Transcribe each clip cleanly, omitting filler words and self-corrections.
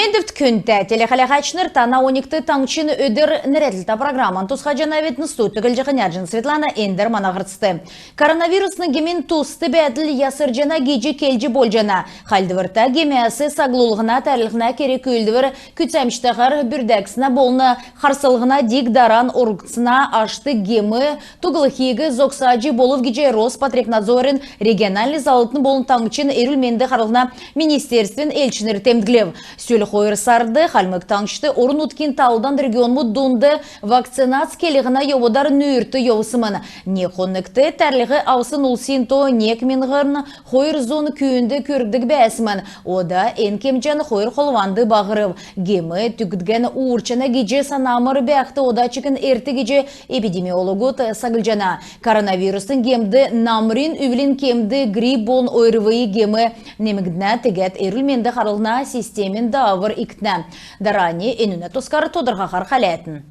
Мендевт күнті телехалахачныр тана 12 таңчын өдір нәретілті программан тұсқа жанаветін студ түгіл жақыняржын Светлана Эндер манағыртысты. Коронавирусны гемен тұсты бәділ ясыр жана геджі келжі бол жана. Қалдывырта гемиясы саглулығына тәрліғына керек өлдівір күтсәмштағар бүрдәксіна болны қарсылығына дик даран орғысына ашты гемі тұғылықегі зоқсаджи болов геже Роспотребнадзорын региональный залытын болын таңчын эрілменді қарылына министерствен эльчінер темдгілев. Сөл қойыр сарды, қалмық таңшты орын ұткин талдан регион мұддунды вакцинация келігіна йоводар нүйірті йовысымын. Не қоныкты тәрлігі аусын ұлсин то нек менғырын қойыр зоны күйінді көргдік бәсімін. Ода ен кемжен қойыр қолванды бағырып. Гемі түгітген уырчана геже санамыр бәқті ода чекін әрті геже эпидемиологут сағылжана. Коронавирустың гемді намрин үвілін кемді грипп болын ойрывые гемі немігдіна тегет ерілменді қарылына системін авыр иктна. Дарани энуна тоскар тодырғақар қалайтын.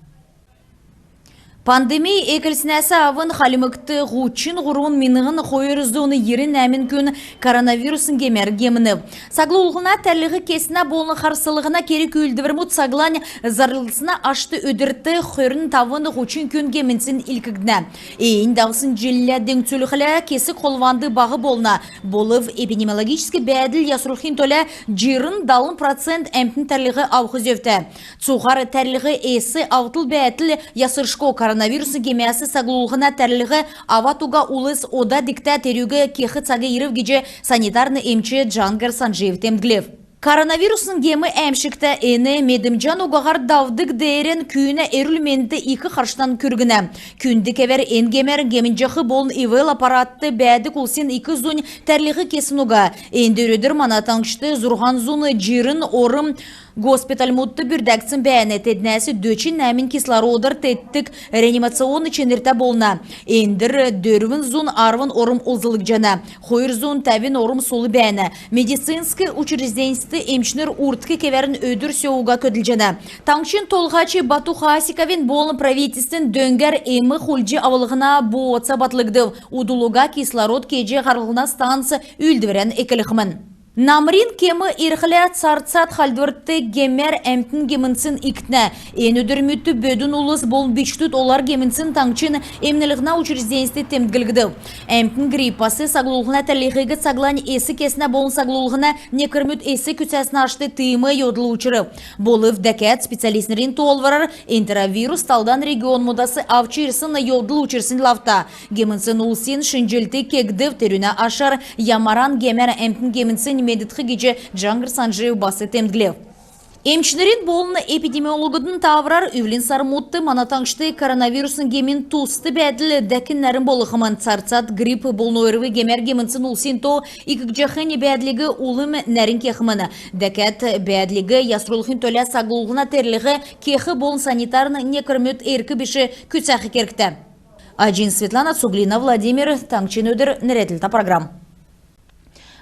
Пандемия экілсінәсі авын қалымықты ғучин ғұруын менігін қойыр зоны ерін әмін күн коронавирусын кемер кемініп. Саглулығына тәрлігі кесіна болын қарсылығына керек өлдівір мұт саглан зарлысына ашты өдіртті қойрын тавын ғучин күн кемінсін илкігдіна. Эйін дағысын желілердің түліғілі кесі қолванды бағы болына. Болып эпидемиологическі бәділ ясырылхин төлі жирын далын процент әмтін тәрлігі ауқыз өфті. Цуғары тәрлігі әсі аутыл бәділ ясыршко коронавирусы кемиясы саглулығына тәрлігі аватуга улыс ода дикта терюгі кехі цагы ерів геже санитарны емчі Джангар Санжиев темдгілев. Коронавирусын гемі әмшікті әні медімжан оғағар давдық дейрен күйіне әрілменді екі қарштан күргіні. Күнді кәвер әнгемер гемінжақы болын ивел аппаратты бәдік ұлсен екі зон тәрлігі кесін оға. Әнді өредір манатаңшты зұрған зоны жирін орым госпиталь мұтты бүрдәксін бәйінет әдінәсі дөчін әмін кислородыр тәттік реанимационы ченерті болына. Әндір дөрвін зон арвын орым ұлзылық жана. Қойыр зон тәвін орым солы бәйіні. Медицинскі учрежденісті емшінер уртқы кеверін өдір сөуға көділ жана. Таңшын толғачы Бату Хасиковин болын правительстің дөңгер емі құлжы авылығына боğatsa батлығдыв. Удулуға кислород кеже ғарылғына стансы үлдіверен екіліқімін. Намрин кемі ирхілі царцат халдвыртты гемер әмтін гемінсін иктіне. Ен өдірмітті бөдің ұлыс бол бичтут олар гемінсін таңчын емнілігіна учрежденісті темдгілгді. Әмтін гриппасы саглулығына тәліғігі саглан есі кесіне болын саглулығына некірміт есі күтсәсіні ашты тыйымы йодылы учыры. Болыв дәкәт специалистнерін толварар энтеровирус талдан регион мұдасы авчырсын йодылы учырсын лавта. Гемінсін ұлсин шынжілті кегдів терюна ашар ямаран гемер әмтін гемінсін медитхи геже Джангар Санжиев басы темдгілев. Емчінерін болыны эпидемиологыдың таврар үвлін сармутты манатаңшты коронавирусын гемін тусты бәділі дәкінлерін болықымын царцат грипп болын ойрывы гемер гемінсін ұлсин то икік жахыны бәділігі ұлым нәрін кехіміні. Дәкәт бәділігі ясрулықын төлі сағылығына терлігі кехі болын санитарны некірмет әркі біші күтсәқі керкті. Аджин Светлана Цуглина Владимир Таңчин өдір нәретілті программ.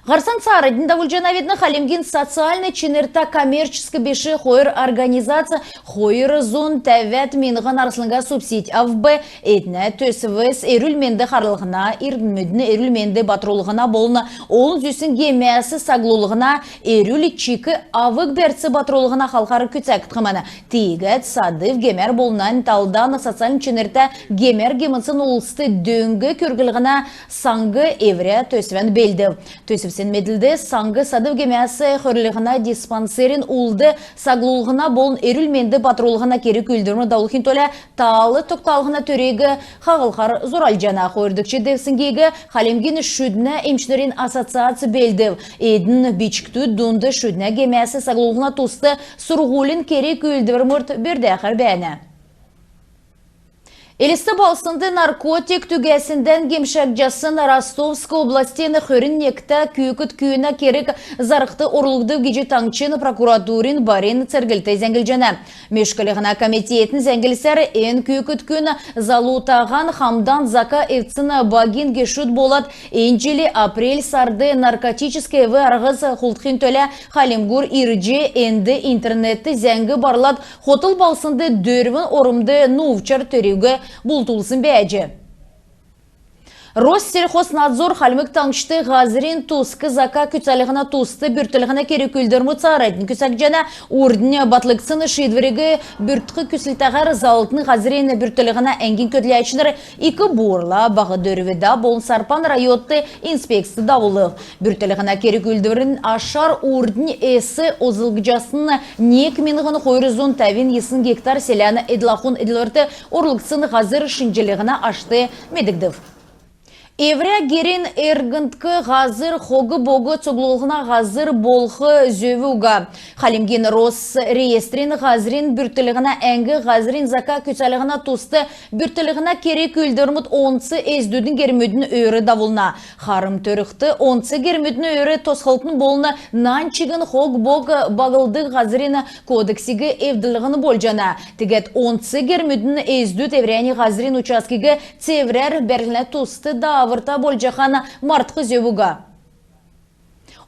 Ғарсан царыдың давылжанаведні халемген социальный ченерта коммерческий беші қойыр организация қойыр зон тәвәт меніған арсылыңға субсидия авбы етіне төсівіз әрілменді қарлығына, ирдімедіні әрілменді батырулығына болына, олын зүйсін гемиясы саглулығына, әрілі чикі авық бәртсі батырулығына қалқары күтсәкіт қыманы. Тегет садыв гемер болынан талдан социальный ченерта гемер гемінсін ұлысты дөңгі көргілігіна саңғы евре төсівен белді. Сен меділді саңғы садыв кемиясы қөрлігіна диспансерин ұлды саглулығына болын әрілменді батырулығына кері күлдірмі даулықын төлі талы тоқталығына төрегі қағылқар зоралжана қойырдықчы девсінгегі қалемген шүдіне емшінерін ассоциация белді. Едін бичікті дұнды шүдіне кемиясы саглулығына тұсты сұрғулын кері күлдірмірт бірді әқір бәні. Элисті балсынды наркотик түгәсінден кемшәк жасын Ростовск областен хөрін некті күйікіт күйіна керек зарықты орлықты геже таңчын прокуратурин барин цергілті зәңгіл Мешкілігіна комитетін зәңгілсер ен күйікіт күйіні залутаған хамдан зака евцina багин гешут болат энжели апрель сарды наркотический ві арғыз құлтқин төлі халимгур ирже энді интернетті зәңгі барлат хотыл балсынды дөрвін орымды нувчар төреугі бұл тұлсын бәжі. Россельхознадзор халмык таңшты ғазырин тусқы зака күтсалығына тусты бүртілігіне кері күлдірмі царайдың күсәк жана урдіне батлықсыны шидвірігі бүртқы күсілтағар залтын ғазырин бүртілігіне әңгін көтләйшінер икі борла бағы дөрведа болын сарпан райотты инспексы давылық. Бүртілігіне кері күлдірін ашар урдын әсі озылғыжасын нек минығын қойрызун тәвин есын гектар селяны эдлахун эдлерті орлықсын ғазыр шынжелігіне ашты медігдів. Евря герин эргінткі ғазыр хоғы боғы цуглуғына ғазыр болғы зөвуға. Халимген Рос реестрин ғазырин бүртілігіна әңгі ғазырин зака күтсалығына тусты бүртілігіна керек үлдірміт онцы әздудің гермөдің өрі давылна. Харым төріқті онцы гермөдің өрі тосқылтын болына нанчығын хоғы боғы бағылды ғазырин кодексігі евділігіні болжана. Тегет онцы гермөдің әздуд евряни ғазырин учаскігі цеврер бәріліне тусты да вырта болжахана мартқы зевуга.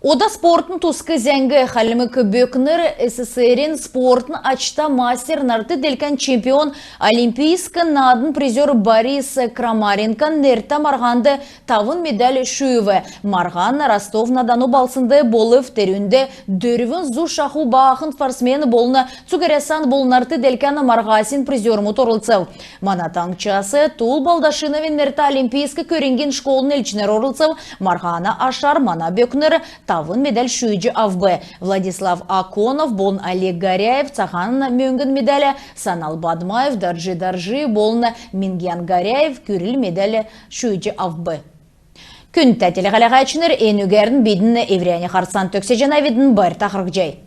Ода спортын тусқы зәңгі халімік бөкінір СССРін спортын ачта мастер нарты делкен чемпион олимпийскі надын призер Борис Крамаренко нерта марғанды тавын медаль шүйіві. Марған Ростов-на-Дону балсынды болып терюнде дөрвін зу шаху бағын спортсмені болыны цугарясан болынарты делкен марғасин призерму торылцев. Манатаңчасы Тул Балдашиновен нерта олимпийскі көрінген школын елчінер орылцев. Марғана Ашар мана бөкінір тавын медаль шүйджі авбы. Владислав Аконов, болын Олег Горяев, цахан мөңгін медалі, Санал Бадмаев, Даржи, болын Мингян Горяев, күріл медалі шүйджі авбы. Күн тәтелі қалаға әчінер, ән үгердің бейдің евряне қарсан төксе жана ведін бар тақырық жай.